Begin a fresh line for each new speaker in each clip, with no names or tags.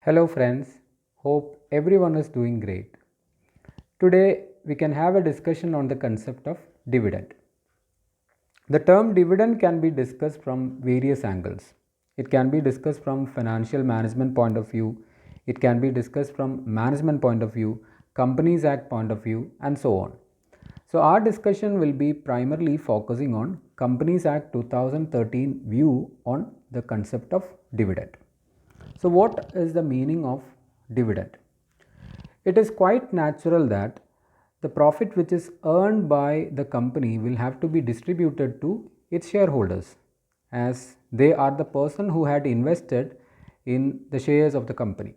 Hello friends, hope everyone is doing great. Today we can have a discussion on the concept of dividend. The term dividend can be discussed from various angles. It can be discussed from financial management point of view, it can be discussed from management point of view, Companies Act point of view and so on. So our discussion will be primarily focusing on Companies Act 2013 view on the concept of dividend. So what is the meaning of dividend? It is quite natural that the profit which is earned by the company will have to be distributed to its shareholders, as they are the person who had invested in the shares of the company.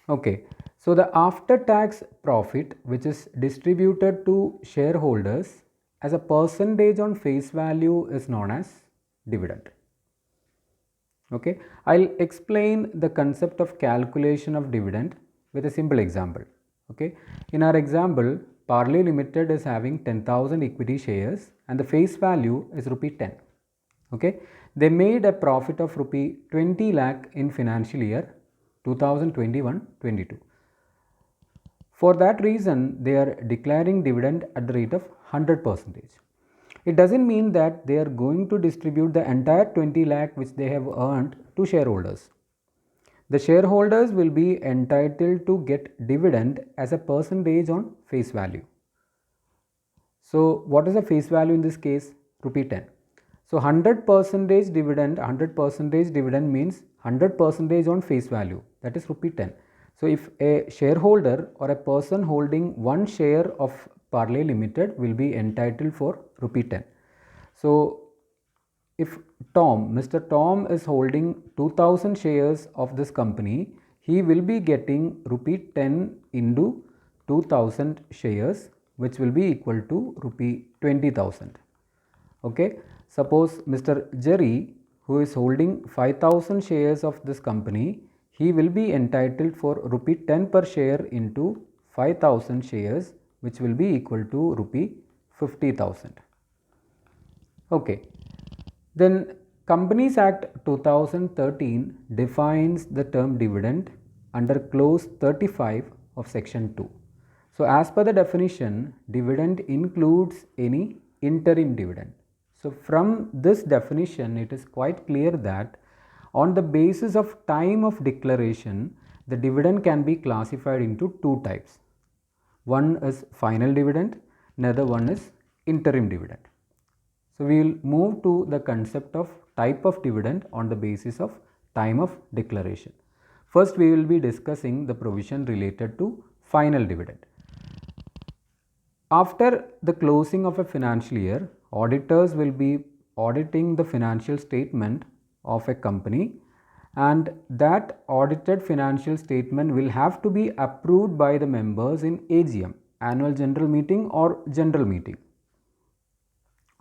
Okay, so the after tax profit which is distributed to shareholders as a percentage on face value is known as dividend. Okay, I'll explain the concept of calculation of dividend with a simple example. Okay, in our example, Parley Limited is having 10,000 equity shares and the face value is rupee 10. Okay, they made a profit of rupee 20 lakh in financial year 2021-22. For that reason, they are declaring dividend at the rate of 100%. It doesn't mean that they are going to distribute the entire 20 lakh which they have earned to shareholders. The shareholders will be entitled to get dividend as a percentage on face value. So what is the face value in this case? Rupee 10. So 100% dividend means 100% on face value, that is rupee 10. So if a shareholder or a person holding one share of Parley Limited will be entitled for rupee 10. So if Mr. Tom is holding 2000 shares of this company, he will be getting rupee 10 into 2000 shares, which will be equal to rupee 20,000. Okay, suppose Mr. Jerry, who is holding 5000 shares of this company, he will be entitled for rupee 10 per share into 5000 shares, which will be equal to rupee 50,000. Okay, then Companies Act 2013 defines the term dividend under clause 35 of section 2. So as per the definition, dividend includes any interim dividend. So from this definition, it is quite clear that on the basis of time of declaration, the dividend can be classified into two types. One is final dividend, another one is interim dividend. So we will move to the concept of type of dividend on the basis of time of declaration. First, we will be discussing the provision related to final dividend. After the closing of a financial year, auditors will be auditing the financial statement of a company, and that audited financial statement will have to be approved by the members in AGM, annual general meeting or general meeting.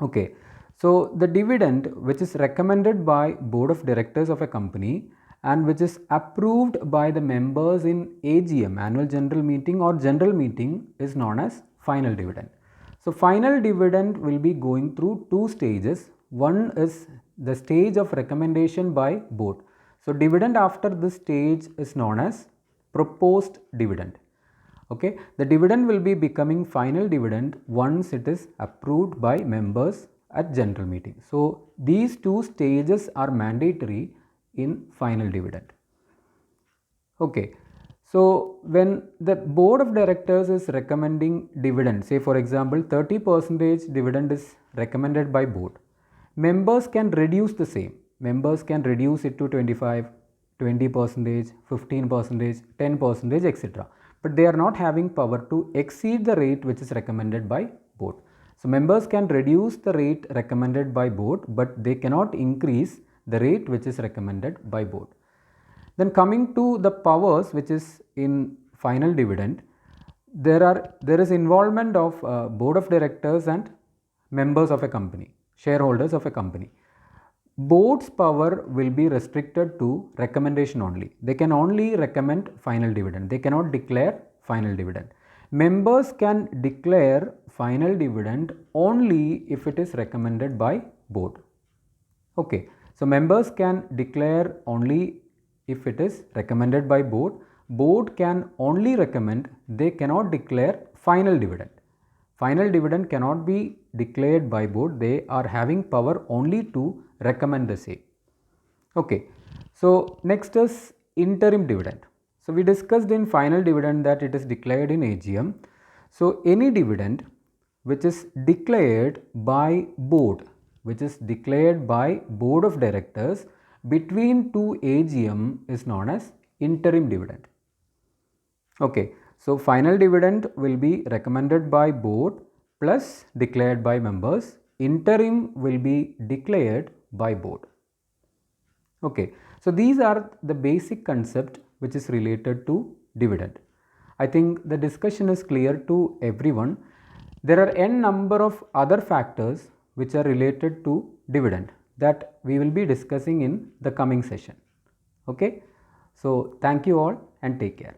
Okay, so the dividend which is recommended by board of directors of a company and which is approved by the members in AGM, annual general meeting or general meeting, is known as final dividend. So final dividend will be going through two stages. One is the stage of recommendation by board. So dividend after this stage is known as proposed dividend. Okay, the dividend will be becoming final dividend once it is approved by members at general meeting. So these two stages are mandatory in final dividend. Okay, so when the board of directors is recommending dividend, say for example 30% dividend is recommended by board, members can reduce the same. Members can reduce it to 25, 20%, 15%, 10%, etc. But they are not having power to exceed the rate which is recommended by board. So members can reduce the rate recommended by board, but they cannot increase the rate which is recommended by board. Then coming to the powers which is in final dividend, there is involvement of board of directors and members of a company, shareholders of a company. Board's power will be restricted to recommendation only. They can only recommend final dividend. They cannot declare final dividend. Members can declare final dividend only if it is recommended by board. Okay, so members can declare only if it is recommended by board. Board can only recommend, they cannot declare final dividend. Final dividend cannot be declared by board, they are having power only to recommend the same. Okay, so next is interim dividend. So we discussed in final dividend that it is declared in AGM. So any dividend which is declared by board, which is declared by board of directors between two AGM is known as interim dividend. Okay, so final dividend will be recommended by board plus declared by members. Interim will be declared by board. Okay, so these are the basic concept which is related to dividend. I think the discussion is clear to everyone. There are n number of other factors which are related to dividend that we will be discussing in the coming session. Okay, so thank you all and take care.